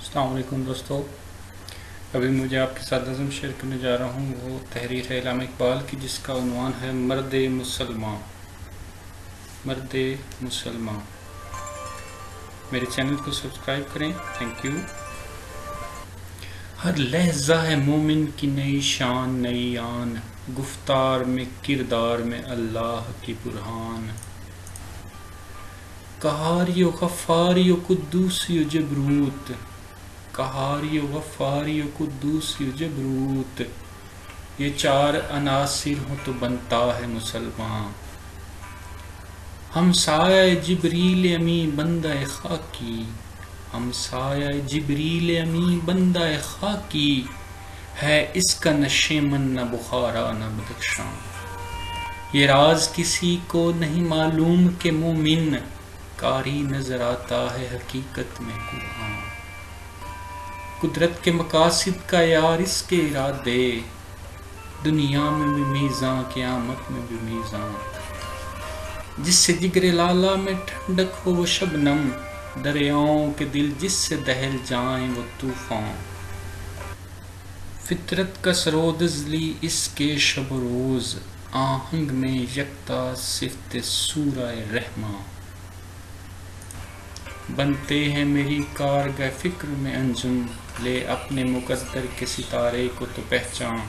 السلام علیکم دوستو. ابھی مجھے آپ کے ساتھ نظم شیئر کرنے جا رہا ہوں. وہ تحریر ہے علامہ اقبال کی جس کا عنوان ہے مرد مسلمان. مرد مسلمان. میرے چینل کو سبسکرائب کریں. Thank you. ہر لہجہ ہے مومن کی نئی شان نئی آن، گفتار میں کردار میں اللہ کی برہان. قہاری و غفاری و قدوسی و جبروت، قہاری و غفاری و قدوسی و جبروت، یہ چار عناصر ہوں تو بنتا ہے مسلمان. ہم سایہ جبریل امی بندہ خاکی، ہم سایہ جبریل امی بندہ خاکی، ہے اس کا نشیمن نہ بخارا نہ بدخشاں. یہ راز کسی کو نہیں معلوم کہ مومن قاری نظر آتا ہے حقیقت میں قرآن. قدرت کے مقاصد کا یار اس کے ارادے، دنیا میں بھی میزاں قیامت میں بھی میزاں. جس سے جگر لالا میں ٹھنڈک ہو وہ شبنم، دریاؤں کے دل جس سے دہل جائیں وہ طوفان. فطرت کا سرود ازلی اس کے شب و روز، آہنگ میں یکتا صفت سورہ رحمان. بنتے ہیں میری کارگہ فکر میں انجم، لے اپنے مقدر کے ستارے کو تو پہچان.